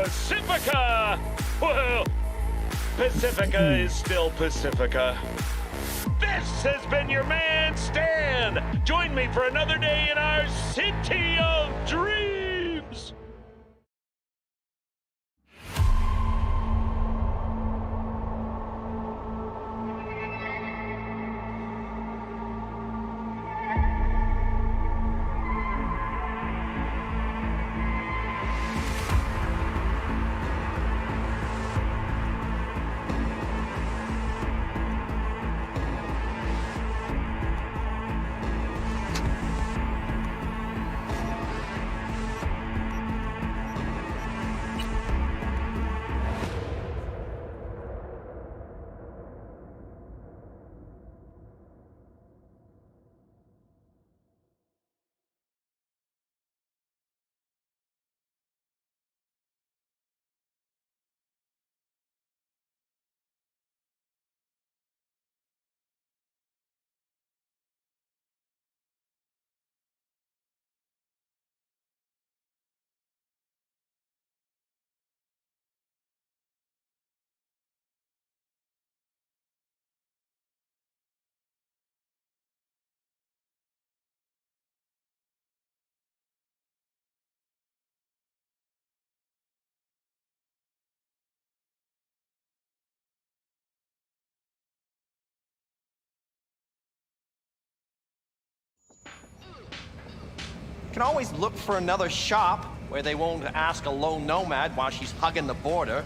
Pacifica! Well, Pacifica is still Pacifica. This has been your man, Stan! Join me for another day in our City of Dreams! Can always look for another shop where they won't ask a lone nomad while she's hugging the border.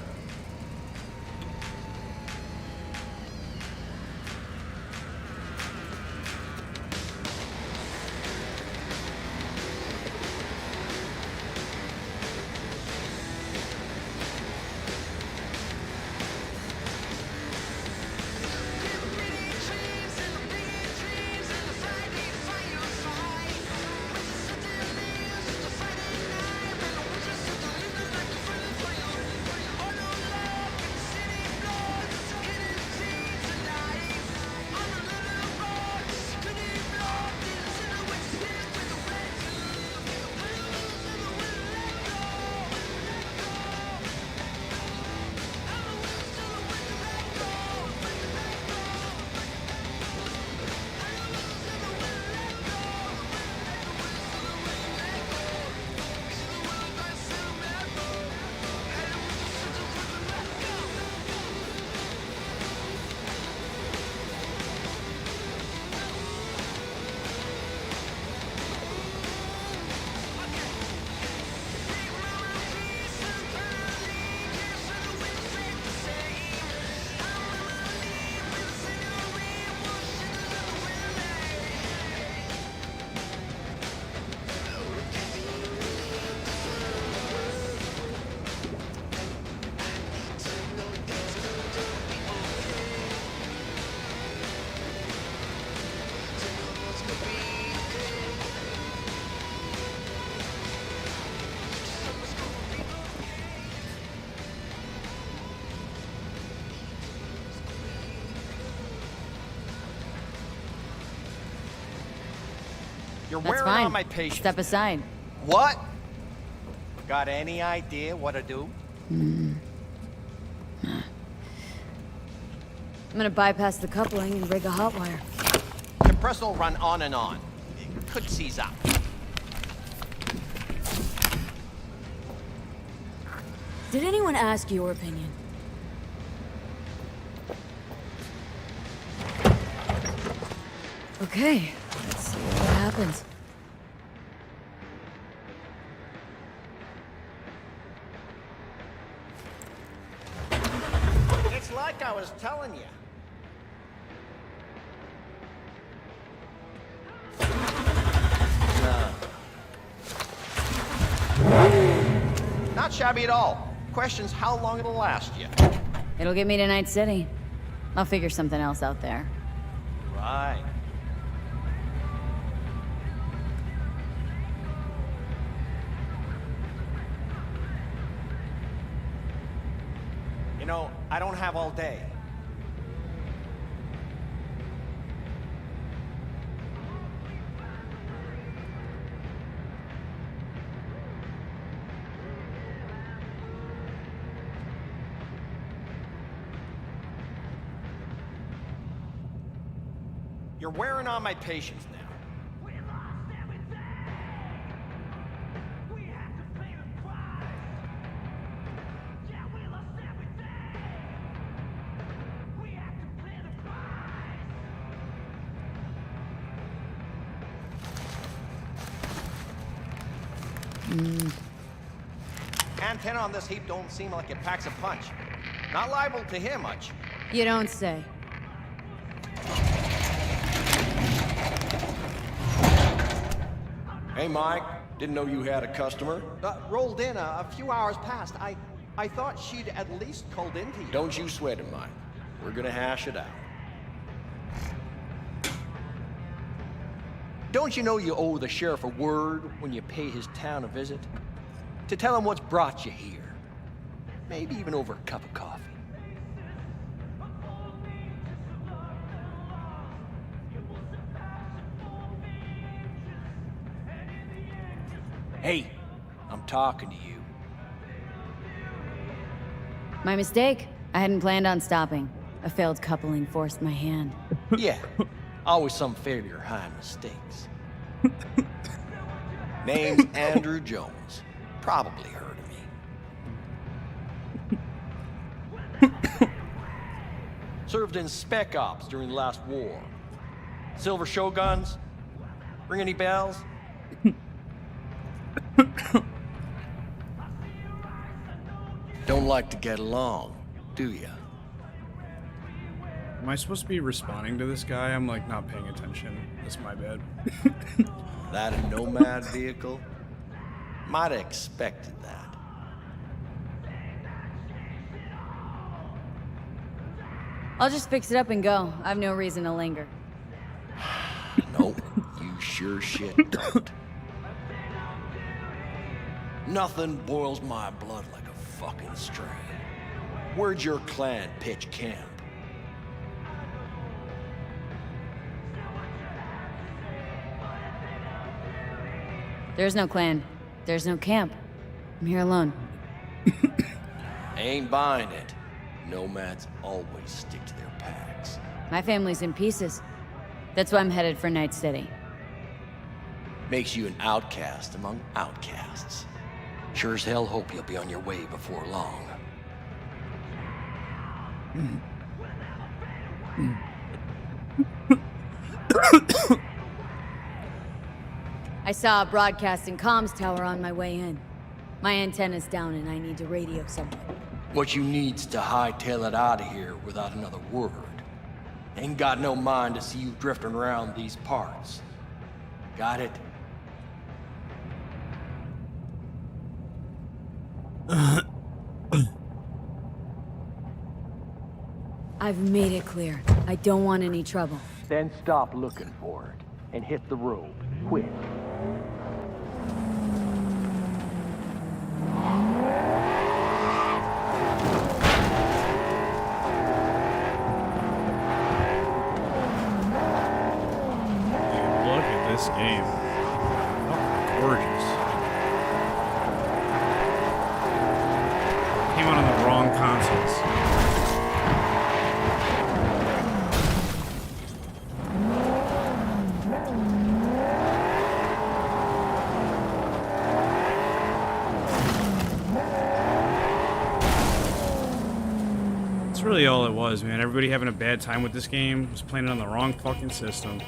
You're That's wearing fine. on my patience. Step aside. What? Got any idea what to do? I'm gonna bypass the coupling and rig a hot wire. Compressor will run on and on. It could seize up. Did anyone ask your opinion? Okay, let's see what happens. It's like I was telling you. Not shabby at all. Question's how long it'll last you. It'll get me to Night City. I'll figure something else out there. Right. You know, I don't have all day. You're wearing on my patience now. Antenna on this heap don't seem like it packs a punch. Not liable to hear much. You don't say. Hey, Mike. Didn't know you had a customer. Rolled in a few hours past. I thought she'd at least called in to you. Don't you sweat it, Mike. We're gonna hash it out. Don't you know you owe the sheriff a word when you pay his town a visit? To tell him what's brought you here. Maybe even over a cup of coffee. Hey, I'm talking to you. My mistake. I hadn't planned on stopping. A failed coupling forced my hand. Yeah, always some failure hide mistakes. Name's Andrew Jones. Probably heard of me. Served in Spec Ops during the last war. Silver Shoguns? Ring any bells? Don't like to get along, do ya? Am I supposed to be responding to this guy? I'm like not paying attention. That's my bad. That a Nomad vehicle? Might have expected that. I'll just fix it up and go. I've no reason to linger. Nope, you sure shit don't. Nothing boils my blood like a fucking strain. Where'd your clan pitch camp? There's no clan. There's no camp. I'm here alone. Ain't buying it. Nomads always stick to their packs. My family's in pieces. That's why I'm headed for Night City. Makes you an outcast among outcasts. Sure as hell hope you'll be on your way before long. I saw a broadcasting comms tower on my way in. My antenna's down and I need to radio someone. What you need's to hightail it out of here without another word. Ain't got no mind to see you drifting around these parts. Got it? I've made it clear. I don't want any trouble. Then stop looking for it and hit the road. Quick. Look at this game. Oh, gorgeous. Came out on the wrong consoles. That's really all it was, man. Everybody having a bad time with this game, was playing it on the wrong fucking system.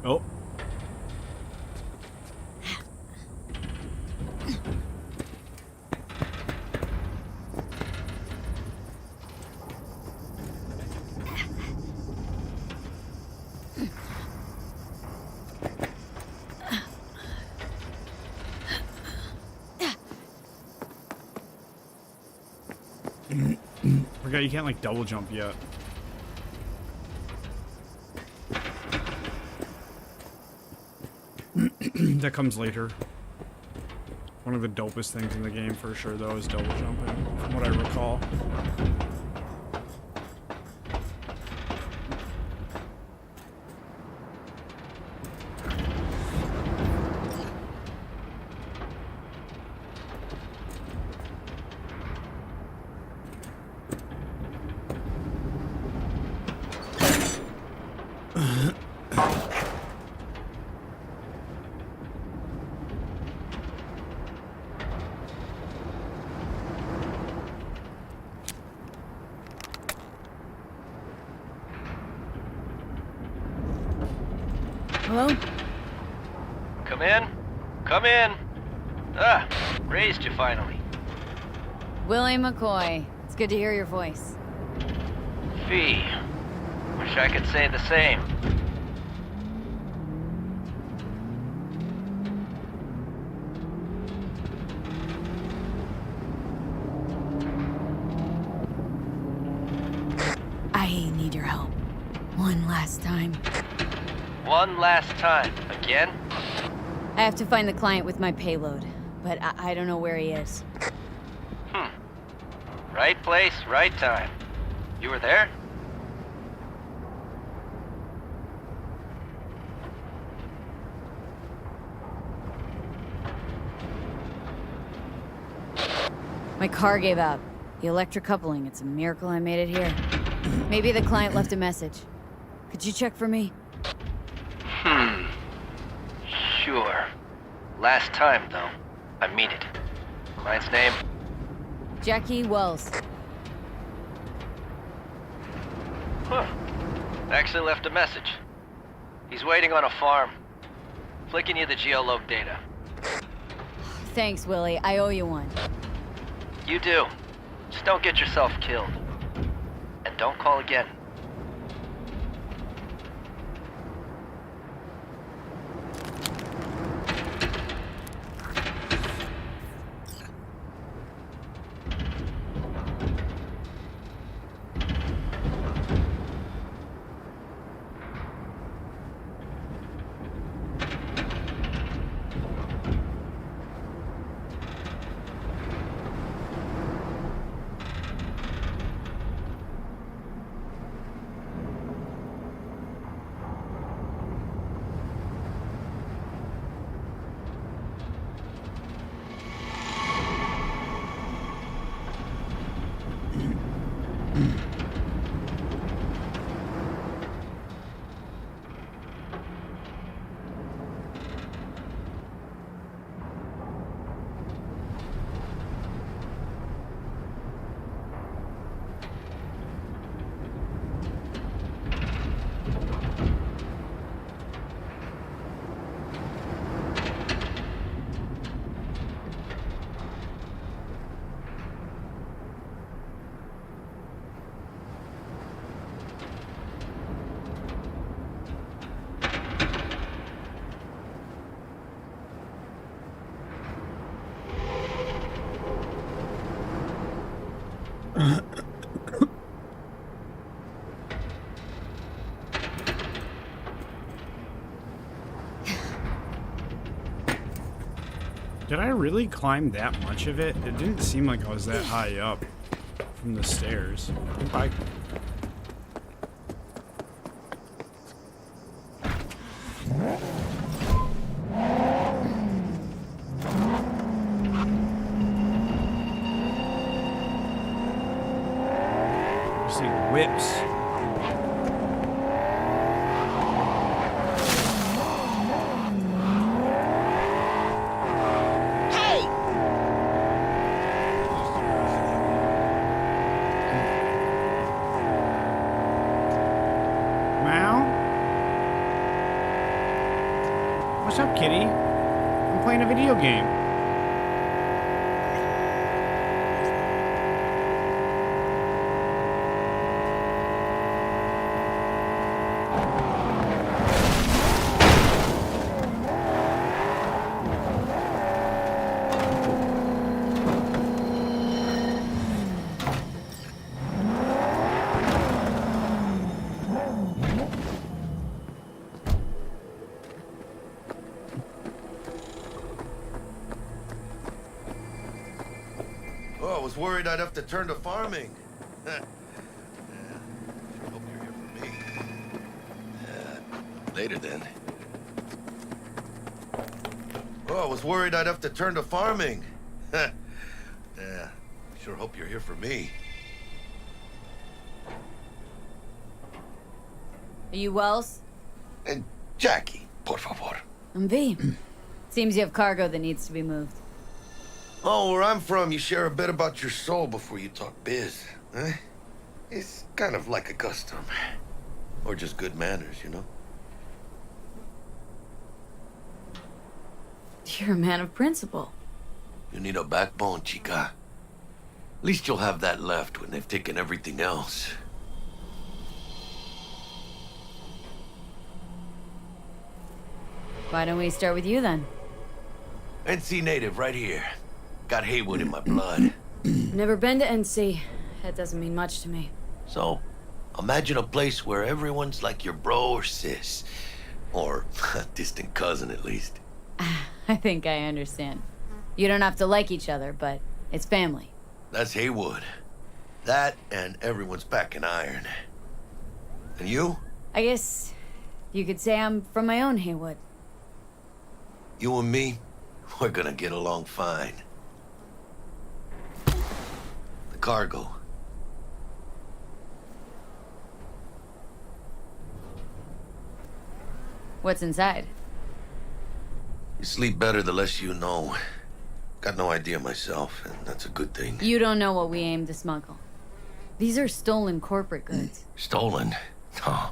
Oh. Forgot you can't like double jump yet. That comes later. One of the dopest things in the game for sure, though, is double jumping, from what I recall. Hello? Come in. Come in. Ah, raised you finally. Willie McCoy. It's good to hear your voice. Fee. Wish I could say the same. I need your help. One last time. One last time. Again? I have to find the client with my payload, but I don't know where he is. Right place, right time. You were there? My car gave out. The electric coupling. It's a miracle I made it here. Maybe the client left a message. Could you check for me? Sure. Last time, though. I mean it. Client's name? Jackie Wells. Huh. Actually left a message. He's waiting on a farm. Flicking you the geoloc data. Thanks, Willie. I owe you one. You do. Just don't get yourself killed. And don't call again. Did I really climb that much of it? It didn't seem like I was that high up from the stairs. I... See whips. What's up, kitty? I'm playing a video game. was worried I'd have to turn to farming. Yeah, sure hope you're here for me. Later then. Oh, I was worried I'd have to turn to farming. Yeah, sure hope you're here for me. Are you Wells? And Jackie, por favor. I'm V. Seems you have cargo that needs to be moved. Oh, where I'm from, you share a bit about your soul before you talk biz. Eh? It's kind of like a custom. Or just good manners, you know? You're a man of principle. You need a backbone, chica. At least you'll have that left when they've taken everything else. Why don't we start with you then? NC native right here. Got Haywood in my blood. Never been to NC. That doesn't mean much to me. So, imagine a place where everyone's like your bro or sis. Or a distant cousin, at least. I think I understand. You don't have to like each other, but it's family. That's Haywood. That and everyone's back in iron. And you? I guess you could say I'm from my own Haywood. You and me, we're gonna get along fine. The cargo. What's inside? You sleep better the less you know. Got no idea myself, and that's a good thing. You don't know what we aim to smuggle. These are stolen corporate goods. Stolen? No.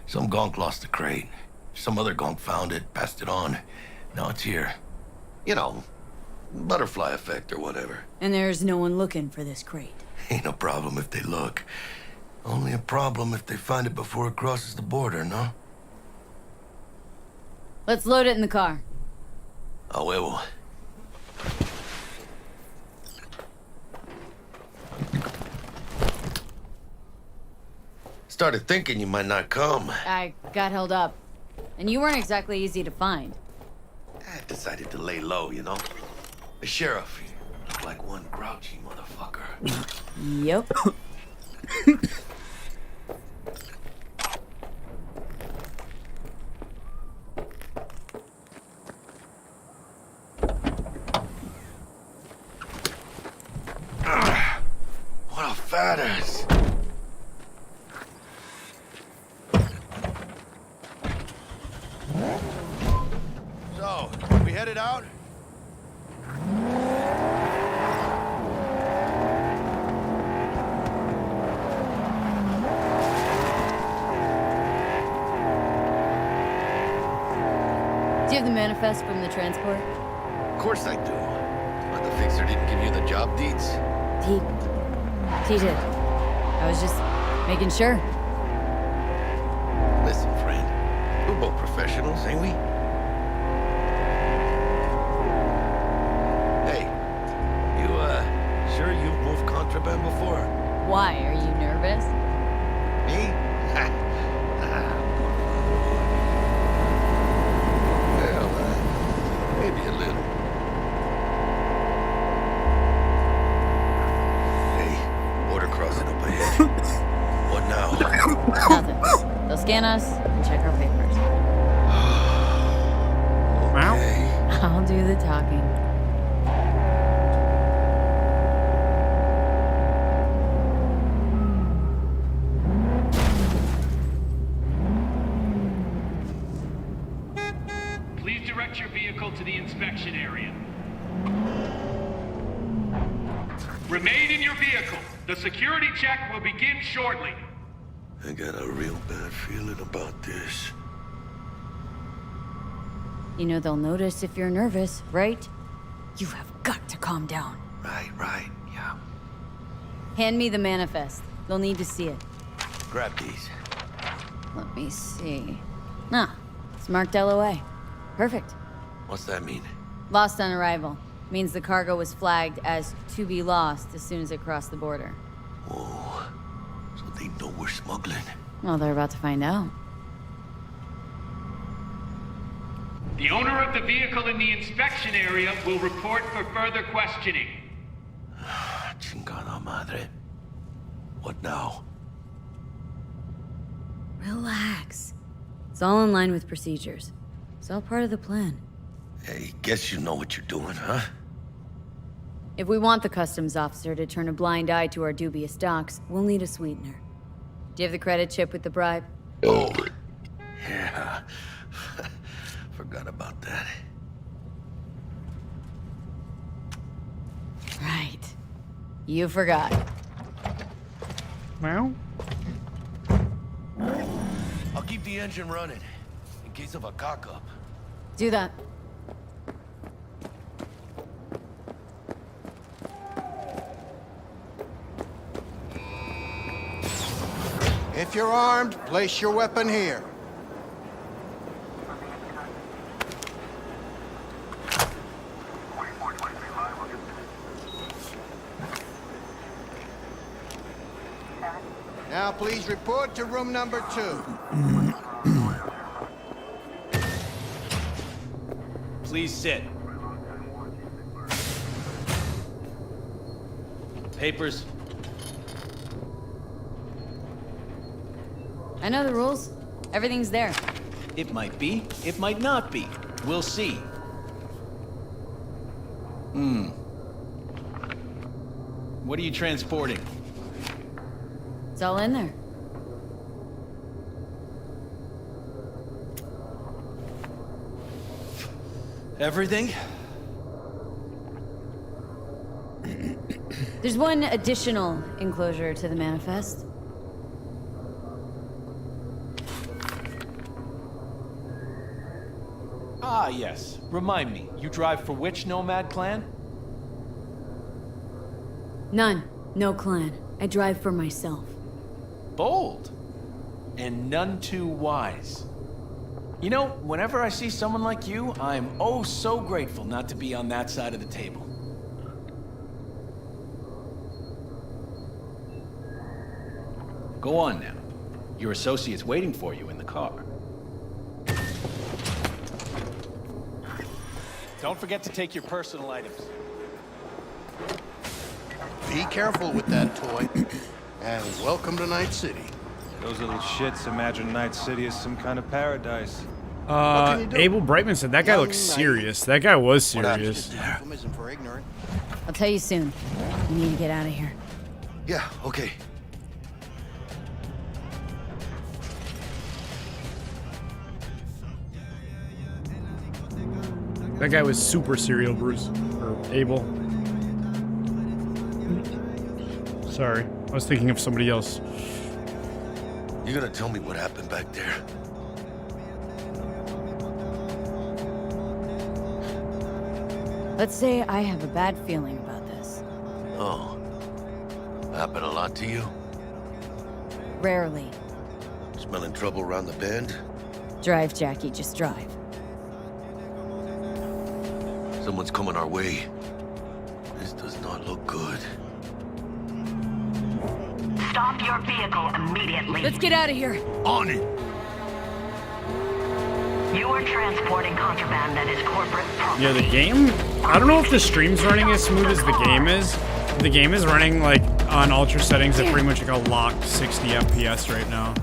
Some gonk lost the crate. Some other gonk found it, passed it on. Now it's here. You know, butterfly effect or whatever. And there's no one looking for this crate. Ain't no problem if they look. Only a problem if they find it before it crosses the border, no? Let's load it in the car. A huevo. Started thinking you might not come. I got held up. And you weren't exactly easy to find. I decided to lay low, you know? The sheriff, he looked like one grouchy motherfucker. Yep. What a fat ass. So, we headed out? Do you have the manifest from the transport? Of course I do. But the fixer didn't give you the job deeds? He did. I was just making sure. Listen, friend. We're both professionals, ain't we? Hey, you, sure you've moved contraband before? Why? Are you nervous? Me? Well, maybe a little. Hey, border crossing up ahead. What now? Nothing. They'll scan us and check our papers. Okay. I'll do the talking. Please direct your vehicle to the inspection area. Remain in your vehicle. The security check will begin shortly. I got a real bad feeling about this. You know they'll notice if you're nervous, right? You have got to calm down. Right, yeah. Hand me the manifest. They'll need to see it. Grab these. Let me see. Ah, it's marked LOA. Perfect. What's that mean? Lost on arrival. Means the cargo was flagged as to be lost as soon as it crossed the border. Whoa. So they know we're smuggling. Well, they're about to find out. The owner of the vehicle in the inspection area will report for further questioning. madre. What now? Relax. It's all in line with procedures. It's all part of the plan. Hey, guess you know what you're doing, huh? If we want the customs officer to turn a blind eye to our dubious docks, we'll need a sweetener. Do you have the credit chip with the bribe? Oh, yeah. Forgot about that. Right. You forgot. Well, I'll keep the engine running in case of a cock-up. Do that. If you're armed, place your weapon here. Now please report to room number 2. Please sit. Papers. I know the rules. Everything's there. It might be, it might not be. We'll see. What are you transporting? It's all in there. Everything? There's one additional enclosure to the manifest. Ah, yes. Remind me, you drive for which nomad clan? None. No clan. I drive for myself. Bold. And none too wise. You know, whenever I see someone like you, I'm oh so grateful not to be on that side of the table. Go on now. Your associate's waiting for you in the car. Don't forget to take your personal items. Be careful with that toy. And welcome to Night City. Those little shits imagine Night City is some kind of paradise. can you do? Abel Brightman said that guy looks serious. That guy was serious. Euphemism for ignorant. I'll tell you soon. We need to get out of here. Yeah, okay. That guy was super serial, Bruce. Or Abel. Sorry. I was thinking of somebody else. You gonna tell me what happened back there? Let's say I have a bad feeling about this. Oh. Happened a lot to you? Rarely. Smelling trouble around the bend? Drive, Jackie, just drive. Someone's coming our way. This does not look good. Stop your vehicle immediately. Let's get out of here. On it! You are transporting contraband that is corporate property. Yeah, the game... I don't know if the stream's running as smooth as the game is. The game is running, like, on ultra settings at pretty much like a locked 60 FPS right now.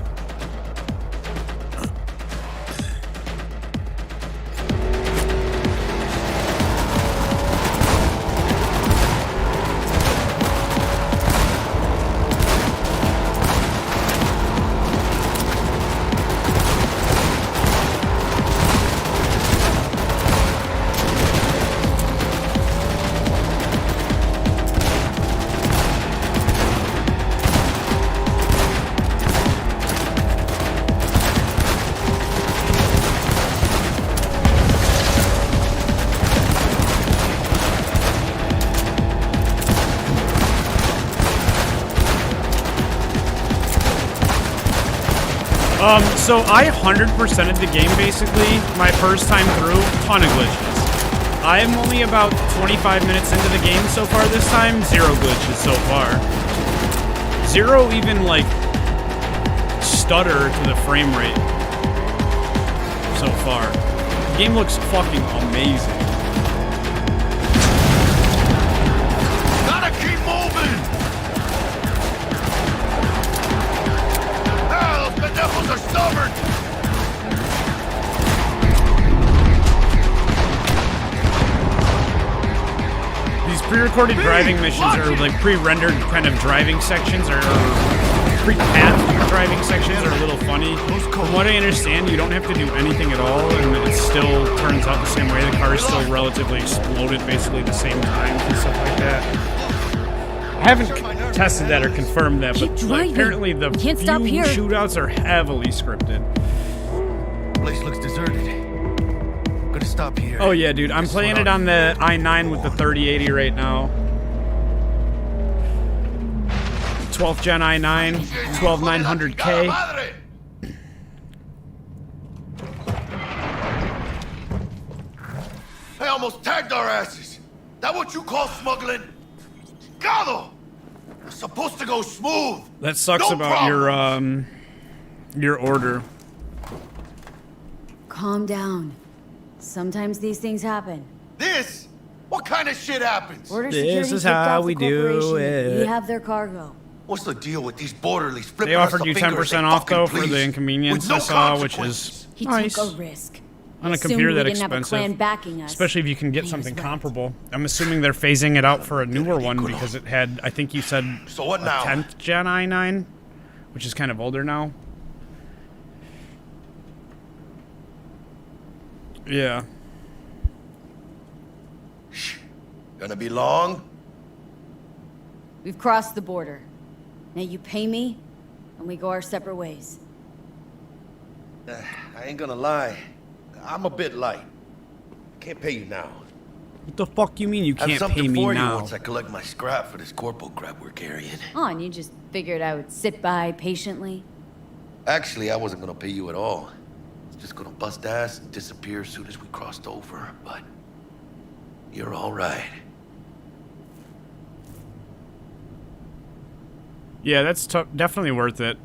So I 100%ed the game basically, my first time through, ton of glitches. I'm only about 25 minutes into the game so far this time, 0 glitches so far. 0 even like stutter to the frame rate so far. The game looks fucking amazing. Gotta keep moving! pre-recorded driving missions or like pre-rendered kind of driving sections or pre-pathed driving sections are a little funny. From what I understand, you don't have to do anything at all, and it still turns out the same way. The car is still relatively exploded basically the same time and stuff like that. I haven't tested that or confirmed that, but like, apparently the few shootouts are heavily scripted. Place looks deserted. Gonna stop here. Oh yeah, dude, I'm playing it on the i9 with the 3080 right now. 12th gen i9, 12900K. They almost tagged our asses. That what you call smuggling? Gado! We're supposed to go smooth. That sucks about your order. Calm down. Sometimes these things happen. This? What kind of shit happens? Border security is tipped how off we the do corporation. it. We have their cargo. What's the deal with these borderlies flipping They offered us you the finger and 10% say, off though "Fucking for the please," inconvenience with no I saw, which is He nice. took a risk. On a Assumed computer we that didn't have a clan expensive, backing us. especially if you can get And he something was right. comparable. I'm assuming they're phasing it out for a newer one because it had, I think you said, So what a now? 10th gen i9, which is kind of older now. Yeah. Gonna be long? We've crossed the border. Now you pay me, and we go our separate ways. I ain't gonna lie. I'm a bit light. Can't pay you now. What the fuck you mean you I have can't something pay me for you now? once I collect my scrap for this corporal crap we're carrying. Oh, and you just figured I would sit by patiently? Actually, I wasn't gonna pay you at all. It's just gonna bust ass and disappear as soon as we crossed over, but you're all right. Yeah, that's definitely worth it.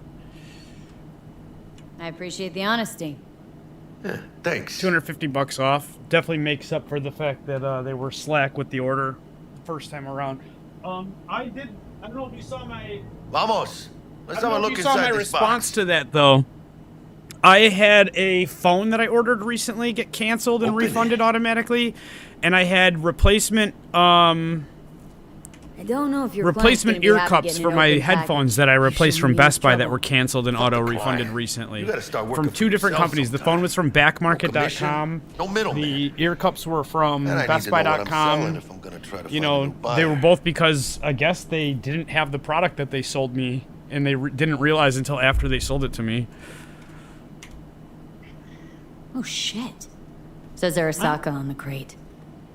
I appreciate the honesty. Yeah, thanks. $250 off definitely makes up for the fact that they were slack with the order the first time around. I don't know if you saw my. Vamos. Let's I don't have a know if look you saw inside my this response box. to that though. I had a phone that I ordered recently get canceled and Open refunded it. automatically, and I had replacement I don't know if your replacement ear cups for my headphones that I replaced from Best Buy that were canceled and auto refunded client. recently. You gotta start working From for 2 different yourself companies. The sometime. phone was from backmarket.com. No middleman. The ear cups were from And I need to know what I'm selling bestbuy.com. if I'm gonna try to You find a know, new buyer. they were both because I guess they didn't have the product that they sold me, and they didn't realize until after they sold it to me. Oh, shit. Says Arasaka on the crate.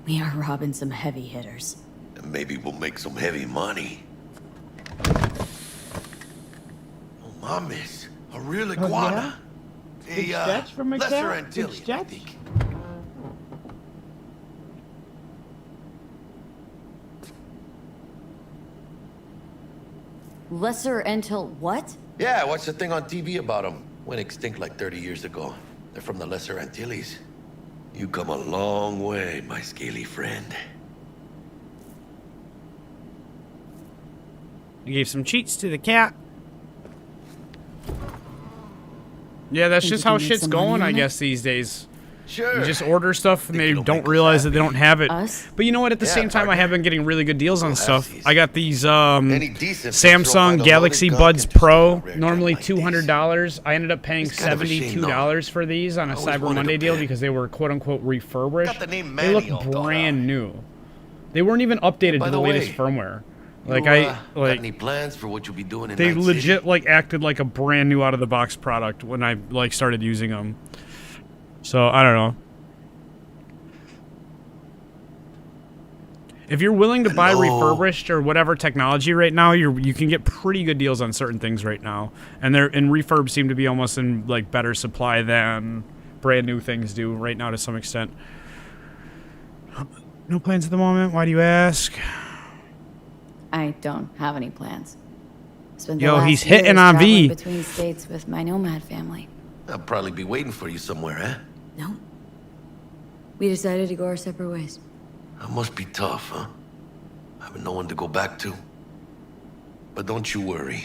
We are robbing some heavy hitters. And maybe we'll make some heavy money. Oh, mames. A real iguana. Big stretch for my Lesser cat? Big Antillian, I stretch? think. Lesser Antil what? Yeah, I watched a thing on TV about them. Went extinct like 30 years ago. They're from the Lesser Antilles. You come a long way, my scaly friend. I gave some cheats to the cat. Yeah, that's Think just you how can make shit's some money going, I on it? guess, these days. Sure. You just order stuff and they it'll don't make us realize that they happy? don't have it. Us? But you know what? At the Yeah, same time, I partner. have been getting really good deals on We'll stuff. have these. I got these Any decent fixer will find Samsung a Galaxy loaded gun Buds and pistol Pro, on a rare normally job like these. $200. I ended up paying It's kind of a shame, $72 for these on a I always Cyber wanted Monday a deal pen. because they were quote-unquote refurbished. Got the name They look Manny all thought brand out. new. They weren't even updated By to the the latest way, firmware. You, Like got any plans for what you'll be doing in they Night legit City? like acted like a brand new out of the box product when I like started using them. So I don't know. If you're willing to buy refurbished or whatever technology right now, you can get pretty good deals on certain things right now, and refurbs seem to be almost in like better supply than brand new things do right now to some extent. No plans at the moment. Why do you ask? I don't have any plans. Spent the Yo, last he's hitting years on traveling V. between states with my nomad family. I'll probably be waiting for you somewhere, eh? No. We decided to go our separate ways. That must be tough, huh? Having no one to go back to. But don't you worry.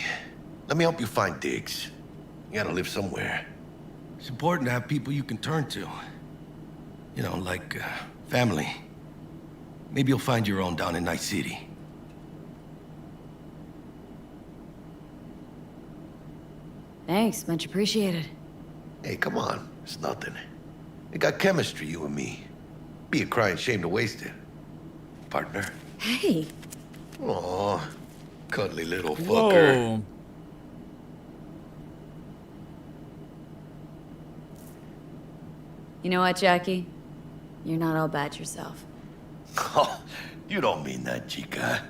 Let me help you find digs. You gotta live somewhere. It's important to have people you can turn to. You know, like family. Maybe you'll find your own down in Night City. Thanks, much appreciated. Hey, come on. It's nothing. We got chemistry, you and me. Be a crying shame to waste it. Partner. Hey. Aw, cuddly little fucker. Whoa. You know what, Jackie? You're not all bad yourself. Oh, you don't mean that, chica.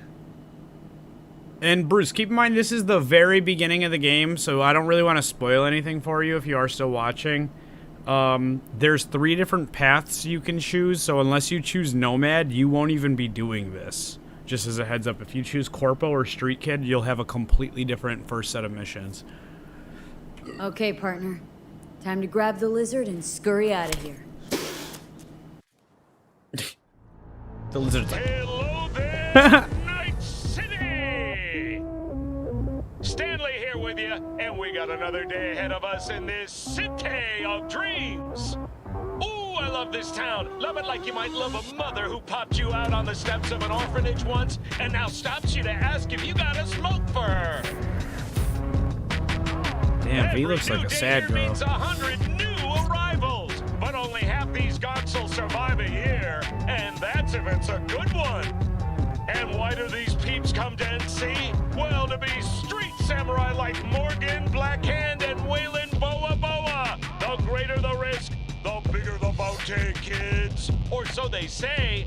And Bruce, keep in mind this is the very beginning of the game, so I don't really want to spoil anything for you if you are still watching. There's 3 different paths you can choose, so unless you choose Nomad, you won't even be doing this. Just as a heads up, if you choose Corpo or Street Kid, you'll have a completely different first set of missions. Okay, partner. Time to grab the lizard and scurry out of here. The lizard's like... Hello there, Night City! Stanley here with you, and we got another day ahead of us in this city of dreams. Ooh, I love this town. Love it like you might love a mother who popped you out on the steps of an orphanage once and now stops you to ask if you got a smoke for her. Damn, V looks like a sad girl. Means 100 new arrivals, but only half these gonks will survive a year, and that's if it's a good one. And why do these peeps come to NC? Well, to be street samurai like Morgan, Blackhand, and Waylon Boa Boa. The greater the risk, the bigger the bounty, kids. Or so they say.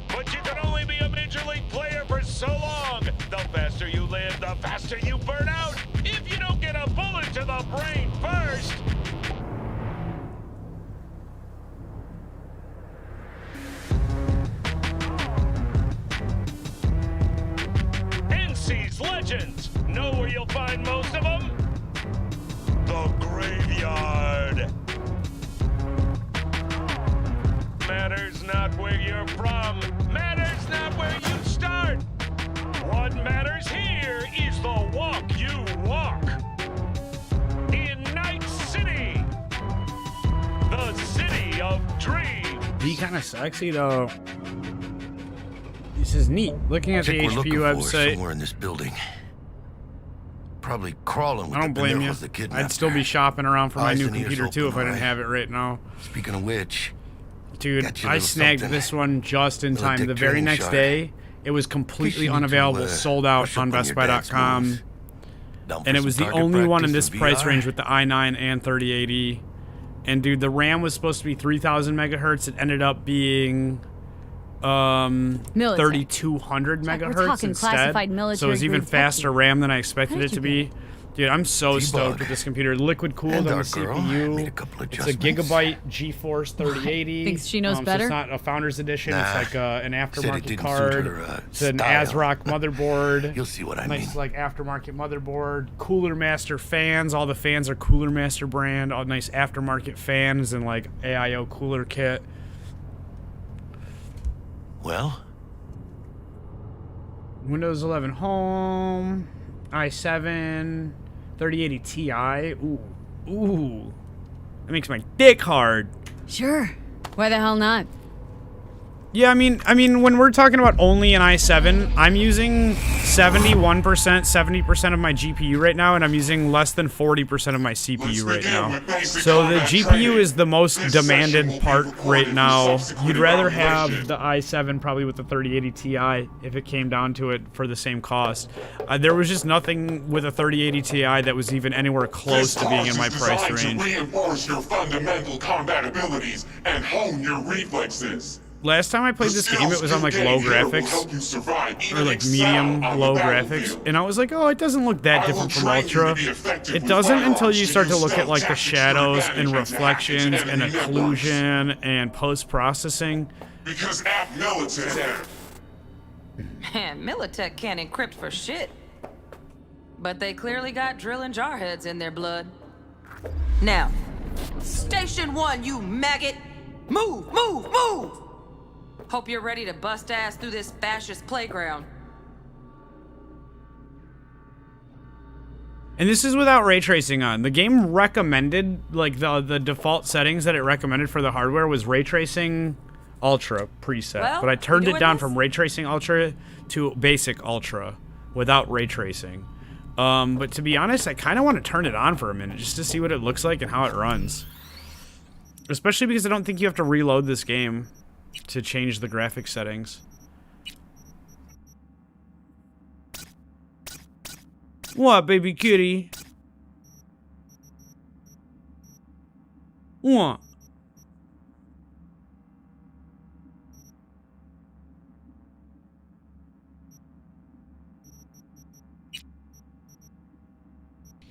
But you can only be a major league player for so long. The faster you live, the faster you burn out. If you don't get a bullet to the brain first. NC's legends. Know where you'll find most of them? The graveyard. Matters not where you're from. Matters not where you start. What matters here is the walk you walk. In Night City, the city of dreams. Be kind of sexy though. This is neat. Looking at the HPU website. Somewhere in this building. Probably crawling with I don't blame you. I'd still be shopping around for my new computer too if I didn't have it right now. Speaking of which, dude, I snagged this one just in time. The very next day, it was completely unavailable, sold out on BestBuy.com. And it was the only one in this price range with the i9 and 3080. And dude, the RAM was supposed to be 3,000 megahertz. It ended up being 3,200 megahertz instead. So it was even faster RAM than I expected it to be. Dude, I'm so stoked with this computer. Liquid cooled on the CPU. It's a Gigabyte GeForce 3080. Thinks she knows so better? it's not a Founders Edition. It's like an aftermarket card. It's an ASRock motherboard. You'll see what I mean. Nice like aftermarket motherboard. Cooler Master fans. All the fans are Cooler Master brand. All nice aftermarket fans and like AIO cooler kit. Well? Windows 11 Home. i7, 3080 Ti. Ooh. That makes my dick hard. Sure. Why the hell not? Yeah, I mean, when we're talking about only an i7, I'm using 71%, 70% of my GPU right now, and I'm using less than 40% of my CPU right now. So the GPU is the most demanded part right now. You'd rather have the i7 probably with the 3080 Ti if it came down to it for the same cost. There was just nothing with a 3080 Ti that was even anywhere close to being in my price range. To reinforce your fundamental combat abilities and hone your reflexes. Last time I played this game, it was on like low graphics, or like medium low graphics, and I was like, oh, it doesn't look that different from Ultra. It doesn't until you start to look at like the shadows and reflections and occlusion and post-processing. Because at Militech... Man, Militech can't encrypt for shit. But they clearly got drill and jarheads in their blood. Now, Station 1, you maggot! Move! Hope you're ready to bust ass through this fascist playground. And this is without ray tracing on. The game recommended, like the default settings that it recommended for the hardware was ray tracing Ultra preset, Well, but I turned you it doing down this? from Ray Tracing Ultra to Basic Ultra without Ray Tracing. But to be honest, I kind of want to turn it on for a minute just to see what it looks like and how it runs. Especially because I don't think you have to reload this game to change the graphic settings. What, baby kitty? What?